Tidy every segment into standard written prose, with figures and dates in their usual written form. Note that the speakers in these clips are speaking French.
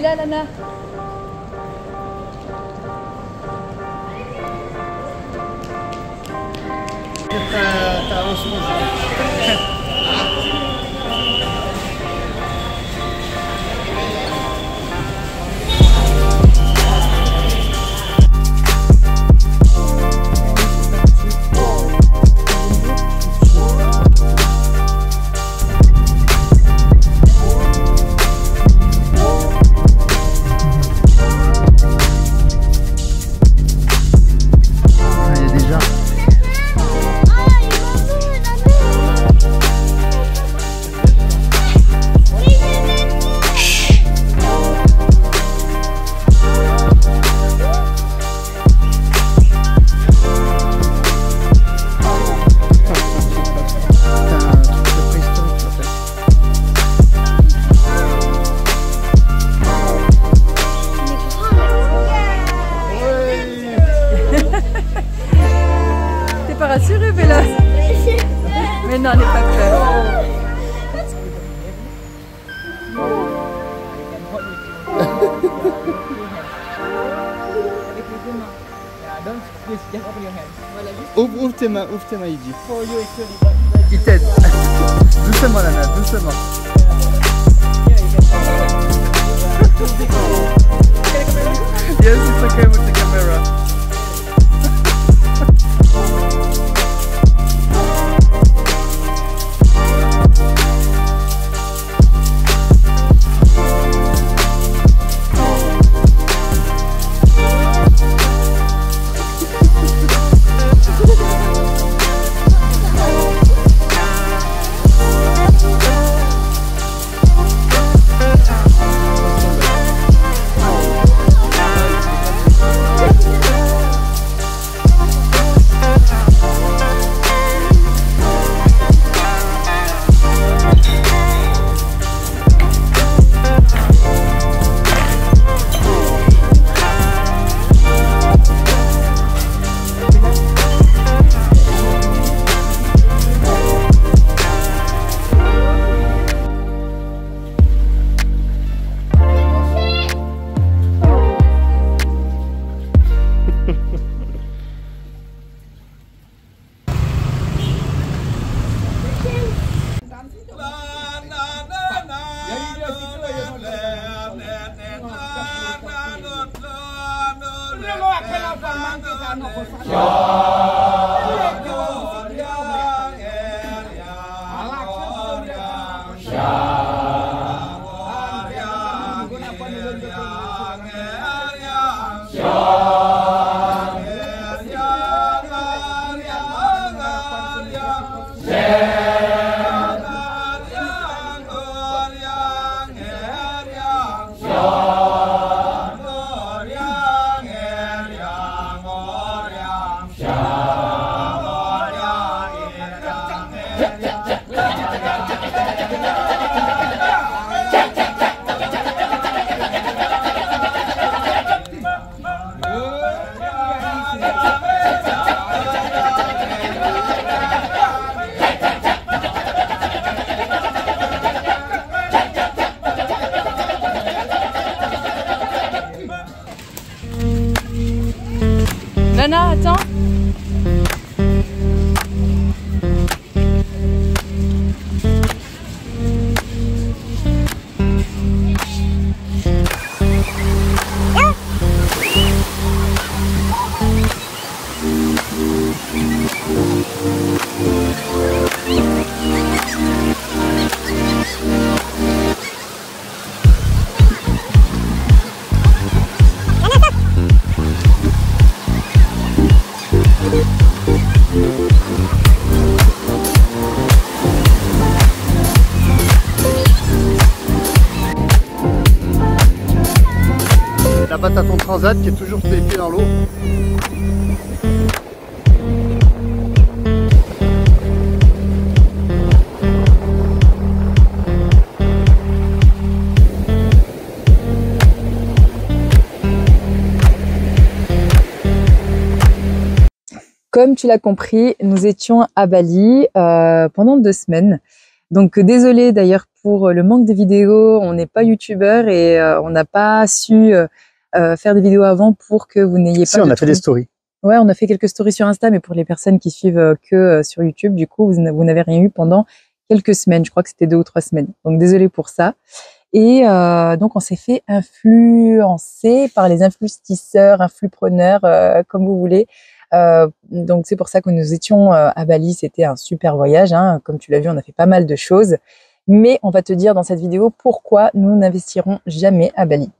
là, Lana. T'es pas rassurée, Bella? Mais non, elle n'est pas prête. Ouvre tes mains, Iggy. Il t'aide. Doucement, Lana, doucement. Yes, it's okay with the camera. Lana, attends. Là-bas t'as ton transat qui est toujours les pieds dans l'eau. Comme tu l'as compris, nous étions à Bali pendant 2 semaines. Donc désolée d'ailleurs pour le manque de vidéos. On n'est pas youtubeur et on n'a pas su faire des vidéos avant pour que vous n'ayez pas. Si, on a fait des stories. Ouais, on a fait quelques stories sur Insta, mais pour les personnes qui suivent que sur YouTube, du coup, vous n'avez rien eu pendant quelques semaines. Je crois que c'était 2 ou 3 semaines. Donc désolé pour ça. Et donc on s'est fait influencer par les influenceurs, influpreneurs, comme vous voulez. Donc c'est pour ça que nous étions à Bali. C'était un super voyage, hein. Comme tu l'as vu, on a fait pas mal de choses. Mais on va te dire dans cette vidéo pourquoi nous n'investirons jamais à Bali.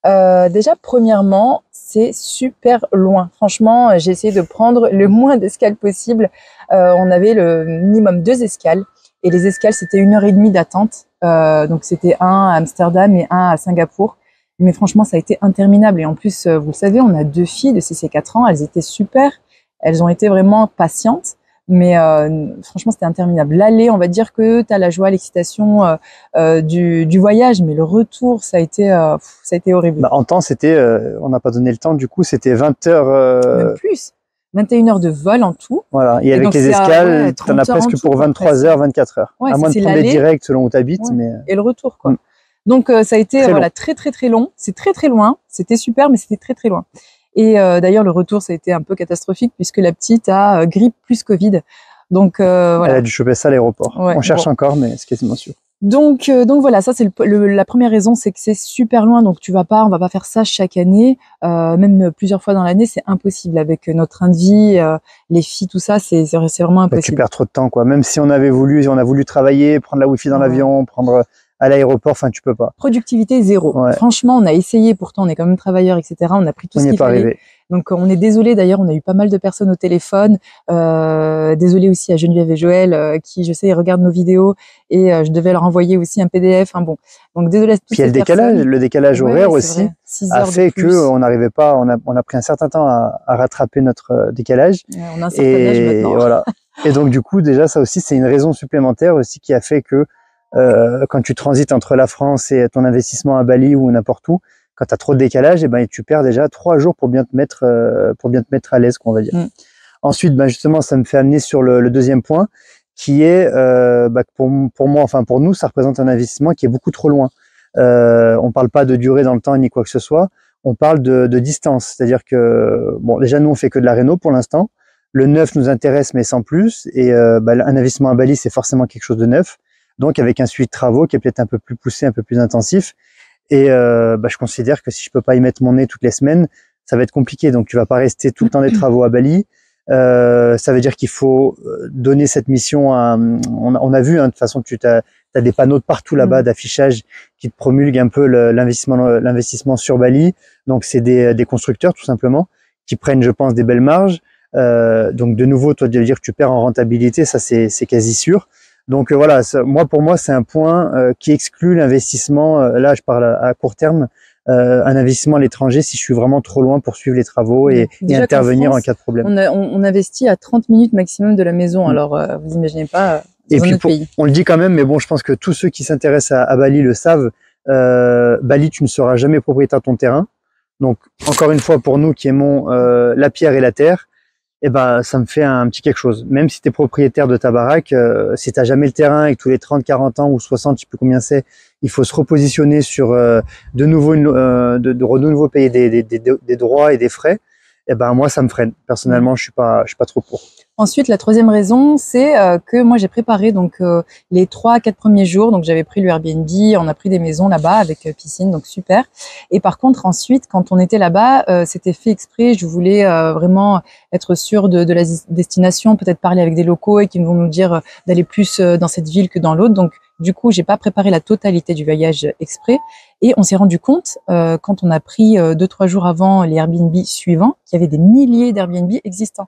Déjà, premièrement, c'est super loin. Franchement, j'ai essayé de prendre le moins d'escales possible. On avait le minimum 2 escales. Et les escales, c'était 1h30 d'attente. Donc, c'était un à Amsterdam et un à Singapour. Mais franchement, ça a été interminable. Et en plus, vous le savez, on a 2 filles de 6 et 4 ans. Elles étaient super. Elles ont été vraiment patientes. Mais franchement, c'était interminable. L'aller, on va dire que tu as la joie, l'excitation du voyage. Mais le retour, ça a été horrible. Bah, en temps, c'était, on n'a pas donné le temps. Du coup, c'était 20 heures. Même plus. 21 heures de vol en tout. Voilà, et avec les escales, tu en as presque pour 23 heures, 24 heures. Ouais, à moins de prendre des directs selon où tu habites. Ouais. Mais... Et le retour, quoi. Donc, ça a été très long. C'est très loin. C'était super, mais c'était très loin. Et d'ailleurs, le retour, ça a été un peu catastrophique puisque la petite a grippe plus Covid. Donc, voilà. Elle a dû choper ça à l'aéroport. Ouais, on cherche encore, mais c'est quasiment sûr. Donc voilà, ça c'est la première raison, c'est que c'est super loin, donc on va pas faire ça chaque année, même plusieurs fois dans l'année, c'est impossible avec notre train de vie, les filles, tout ça, c'est vraiment impossible. Tu perds trop de temps, quoi. Même si on avait voulu, on a voulu travailler, prendre la Wi-Fi dans l'avion, prendre à l'aéroport, enfin tu peux pas. Productivité zéro. Ouais. Franchement, on a essayé, pourtant on est quand même travailleurs, etc. On a pris tout ce qu'il fallait. Arrivé. Donc on est désolé, d'ailleurs on a eu pas mal de personnes au téléphone. Désolé aussi à Geneviève et Joël qui, je sais, ils regardent nos vidéos et je devais leur envoyer aussi un PDF. Enfin bon, donc désolé à toutes ces personnes. Le décalage horaire aussi a fait que on n'arrivait pas. On a pris un certain temps à rattraper notre décalage. Ouais, on a un certain âge maintenant. Voilà. Et donc du coup déjà ça aussi c'est une raison supplémentaire aussi qui a fait que quand tu transites entre la France et ton investissement à Bali ou n'importe où, quand tu as trop de décalage, et ben tu perds déjà 3 jours pour bien te mettre à l'aise, qu'on va dire. Ensuite, justement, ça me fait amener sur le deuxième point, qui est pour moi, enfin pour nous, ça représente un investissement qui est beaucoup trop loin. On parle pas de durée dans le temps ni quoi que ce soit, on parle de distance, c'est-à-dire que bon, déjà nous on fait que de la réno pour l'instant. Le neuf nous intéresse mais sans plus, et un investissement à Bali c'est forcément quelque chose de neuf. Donc avec un suivi de travaux qui est peut-être un peu plus poussé, un peu plus intensif. Et je considère que si je peux pas y mettre mon nez toutes les semaines, ça va être compliqué. Donc tu vas pas rester tout le temps des travaux à Bali. Ça veut dire qu'il faut donner cette mission à... On a vu, hein, de toute façon, tu as des panneaux de partout là-bas d'affichage qui te promulguent un peu l'investissement sur Bali. Donc c'est des constructeurs tout simplement qui prennent, je pense, des belles marges. Donc de nouveau, toi, de dire que tu perds en rentabilité, ça c'est quasi sûr. Donc voilà, pour moi, c'est un point qui exclut l'investissement. Là, je parle à court terme, un investissement à l'étranger si je suis vraiment trop loin pour suivre les travaux et intervenir en cas de problème. On investit à 30 minutes maximum de la maison. Alors, vous imaginez pas dans notre pays. On le dit quand même, mais bon, je pense que tous ceux qui s'intéressent à Bali le savent. Bali, tu ne seras jamais propriétaire de ton terrain. Donc, encore une fois, pour nous qui aimons la pierre et la terre, eh ben, ça me fait un petit quelque chose. Même si tu es propriétaire de ta baraque, si tu n'as jamais le terrain et que tous les 30, 40 ans ou 60, je sais plus combien c'est, il faut se repositionner sur de nouveau payer des droits et des frais, eh ben, moi, ça me freine. Personnellement, je suis pas trop pour. Ensuite, la troisième raison, c'est que moi, j'ai préparé donc les 3 à 4 premiers jours. Donc, j'avais pris le Airbnb, on a pris des maisons là-bas avec piscine, donc super. Et par contre, ensuite, quand on était là-bas, c'était fait exprès. Je voulais vraiment être sûre de la destination, peut-être parler avec des locaux et qui vont nous dire d'aller plus dans cette ville que dans l'autre. Donc, du coup, j'ai pas préparé la totalité du voyage exprès. Et on s'est rendu compte, quand on a pris 2-3 jours avant les Airbnb suivants, qu'il y avait des milliers d'Airbnb existants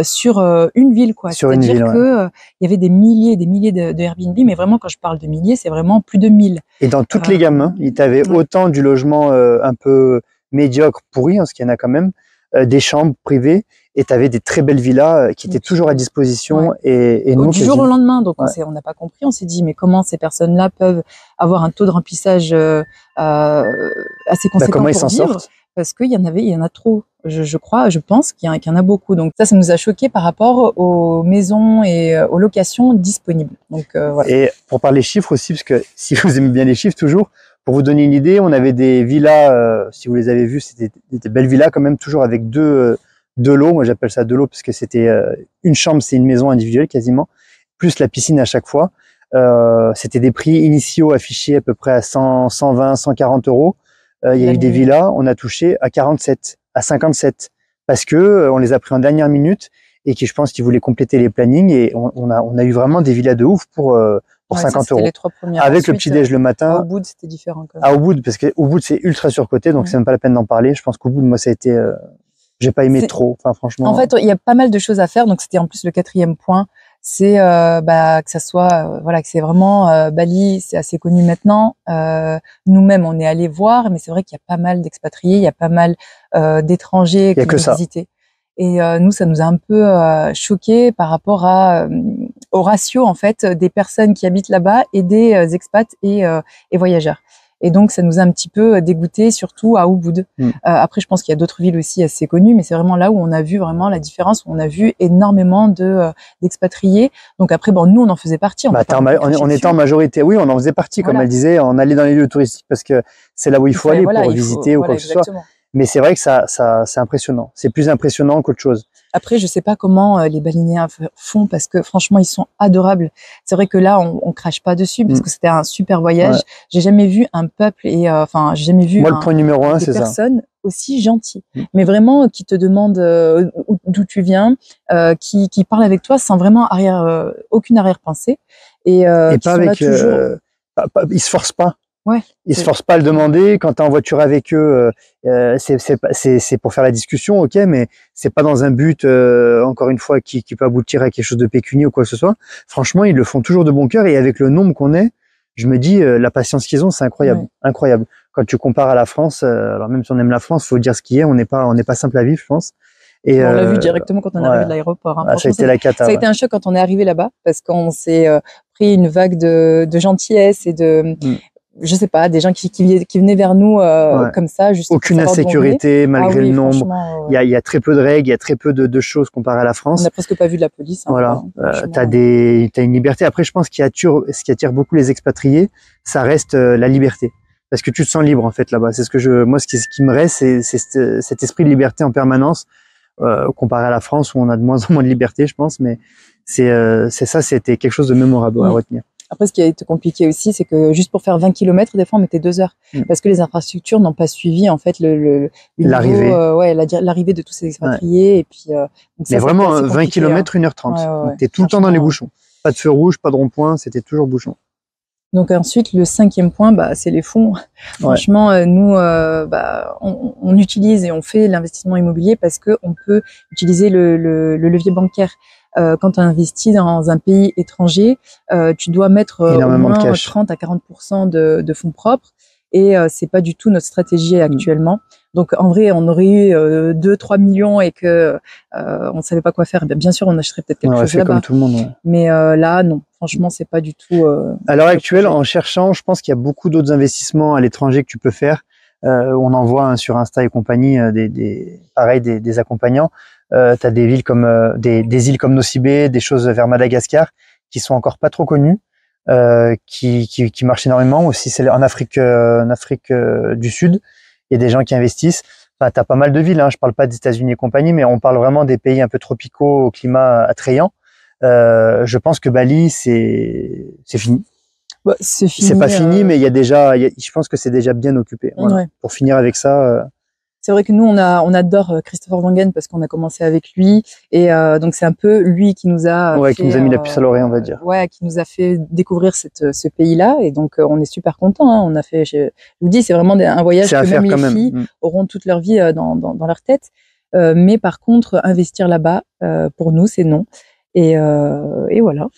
sur une ville, quoi. C'est-à-dire que il y avait des milliers de Airbnb, mais vraiment, quand je parle de milliers, c'est vraiment plus de 1000. Et dans toutes les gammes, hein, il t'avait autant du logement un peu médiocre, pourri, hein, ce qu'il y en a quand même, des chambres privées, et tu avais des très belles villas qui étaient toujours à disposition. Et nous, du jour au lendemain, donc on n'a pas compris, on s'est dit mais comment ces personnes-là peuvent avoir un taux de remplissage assez conséquent comment ils pour s'en vivre, sortent? parce qu'il y en a trop. je pense qu'il y en a beaucoup. Donc ça nous a choqué par rapport aux maisons et aux locations disponibles. Donc voilà. Et pour parler chiffres aussi, parce que si vous aimez bien les chiffres toujours, pour vous donner une idée, on avait des villas, si vous les avez vues, c'était des belles villas quand même, toujours avec deux lots. Moi j'appelle ça deux lots parce que c'était une chambre, c'est une maison individuelle quasiment, plus la piscine à chaque fois. C'était des prix initiaux affichés à peu près à 100, 120, 140 euros. Il y a eu des villas, on a touché à 47, à 57, parce que on les a pris en dernière minute et qui, je pense, qu'ils voulaient compléter les plannings, et on a eu vraiment des villas de ouf pour 50 euros. Les 3 premières. Avec le petit-déj le matin. À Ubud, c'était différent quand même. À Ubud, parce que Ubud, c'est ultra surcoté, donc c'est même pas la peine d'en parler. Je pense qu'Ubud, moi, ça a été, j'ai pas aimé trop. Enfin, franchement. En fait, il y a pas mal de choses à faire, donc c'était en plus le 4e point. C'est que ça soit voilà, que c'est vraiment Bali, c'est assez connu maintenant. Nous-mêmes, on est allés voir, mais c'est vrai qu'il y a pas mal d'expatriés, il y a pas mal d'étrangers qui ont visité. Et nous, ça nous a un peu choqué par rapport au ratio en fait des personnes qui habitent là-bas et des expats et voyageurs. Et donc, ça nous a un petit peu dégoûté, surtout à Ubud. Après, je pense qu'il y a d'autres villes aussi assez connues, mais c'est vraiment là où on a vu vraiment la différence, où on a vu énormément d'expatriés. Donc après, bon, nous, on en faisait partie. On était en majorité. Oui, on en faisait partie, comme elle disait. On allait dans les lieux touristiques parce que c'est là où il faut aller pour visiter ou quoi que ce soit. Mais c'est vrai que c'est impressionnant. C'est plus impressionnant qu'autre chose. Après, je sais pas comment les Balinéens font, parce que franchement, ils sont adorables. C'est vrai que là, on crache pas dessus parce que c'était un super voyage. J'ai jamais vu un peuple et j'ai jamais vu le point numéro 1, c'est ça. Personne aussi gentil, mais vraiment qui te demande d'où tu viens, qui parle avec toi sans vraiment aucune arrière-pensée et pas avec ils se forcent pas. Ouais, ils se forcent pas à le demander. Quand t'es en voiture avec eux, c'est pour faire la discussion, ok, mais c'est pas dans un but, encore une fois, qui peut aboutir à quelque chose de pécunier ou quoi que ce soit. Franchement, ils le font toujours de bon cœur, et avec le nombre qu'on est, je me dis, la patience qu'ils ont, c'est incroyable, incroyable. Quand tu compares à la France, alors même si on aime la France, faut dire ce qui est, on n'est pas simple à vivre, je pense. Et on l'a vu directement quand on est arrivé de l'aéroport. Hein. Ça a été la cata. Ça a été un choc quand on est arrivé là-bas, parce qu'on s'est pris une vague de gentillesse et de je sais pas, des gens qui venaient vers nous comme ça, juste aucune insécurité malgré le nombre. Il y a très peu de règles, il y a très peu de choses comparé à la France. On n'a presque pas vu de la police. Hein, voilà, t'as une liberté. Après, je pense ce qui attire beaucoup les expatriés, ça reste la liberté, parce que tu te sens libre en fait là-bas. C'est ce qui me reste, c'est cet esprit de liberté en permanence, comparé à la France où on a de moins en moins de liberté, je pense. Mais c'était quelque chose de mémorable à retenir. Après, ce qui a été compliqué aussi, c'est que juste pour faire 20 km, des fois, on mettait 2 heures. Parce que les infrastructures n'ont pas suivi, en fait, l'arrivée de tous ces expatriés. Et puis, donc mais vraiment, 20 km, 1h30. Donc, t'es tout le temps dans les bouchons. Pas de feu rouge, pas de rond-point, c'était toujours bouchon. Donc ensuite, le 5e point, c'est les fonds. Franchement, nous, on utilise et on fait l'investissement immobilier parce que on peut utiliser le levier bancaire. Quand tu investis dans un pays étranger, tu dois mettre au moins 30 à 40% de fonds propres, et c'est pas du tout notre stratégie actuellement. Donc en vrai, on aurait eu 2-3 millions et que on savait pas quoi faire. Bien sûr, on achèterait peut-être quelque chose là-bas. Comme tout le monde. Mais là, non. Franchement, c'est pas du tout. À l'heure actuelle, en cherchant, je pense qu'il y a beaucoup d'autres investissements à l'étranger que tu peux faire. On en voit sur Insta et compagnie des accompagnants. T'as des villes comme des îles comme Nosy-Be, des choses vers Madagascar qui sont encore pas trop connues, qui marchent énormément. Aussi, c'est en Afrique du Sud. Il y a des gens qui investissent. Enfin, t'as pas mal de villes. Hein. Je parle pas des États-Unis et compagnie, mais on parle vraiment des pays un peu tropicaux au climat attrayant. Je pense que Bali, c'est fini. C'est fini. C'est pas fini, mais je pense que c'est déjà bien occupé. Voilà. Pour finir avec ça. C'est vrai que nous, on adore Christopher Wangen parce qu'on a commencé avec lui, et donc c'est un peu lui qui nous a qui nous a mis la puce à l'oreille, on va dire. Qui nous a fait découvrir ce pays-là, et donc on est super contents. Hein. On a fait, je vous dis, c'est vraiment un voyage que même les filles auront toute leur vie dans leur tête. Mais par contre, investir là-bas, pour nous, c'est non. Et voilà.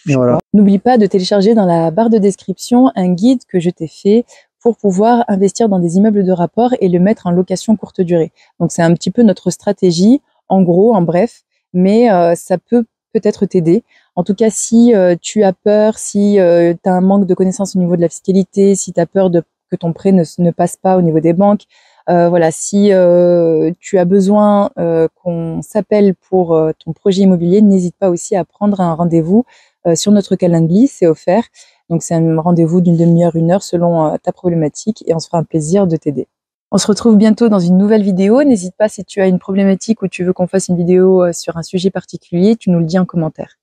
N'oublie pas de télécharger dans la barre de description un guide que je t'ai fait pour pouvoir investir dans des immeubles de rapport et le mettre en location courte durée. Donc c'est un petit peu notre stratégie, en gros, en bref, mais ça peut peut-être t'aider. En tout cas, si tu as peur, si tu as un manque de connaissances au niveau de la fiscalité, si tu as peur de que ton prêt ne passe pas au niveau des banques. Voilà, si tu as besoin qu'on s'appelle pour ton projet immobilier, n'hésite pas aussi à prendre un rendez-vous sur notre calendrier, c'est offert. Donc c'est un rendez-vous d'une demi-heure, 1 heure selon ta problématique et on se fera un plaisir de t'aider. On se retrouve bientôt dans une nouvelle vidéo. N'hésite pas si tu as une problématique ou tu veux qu'on fasse une vidéo sur un sujet particulier, tu nous le dis en commentaire.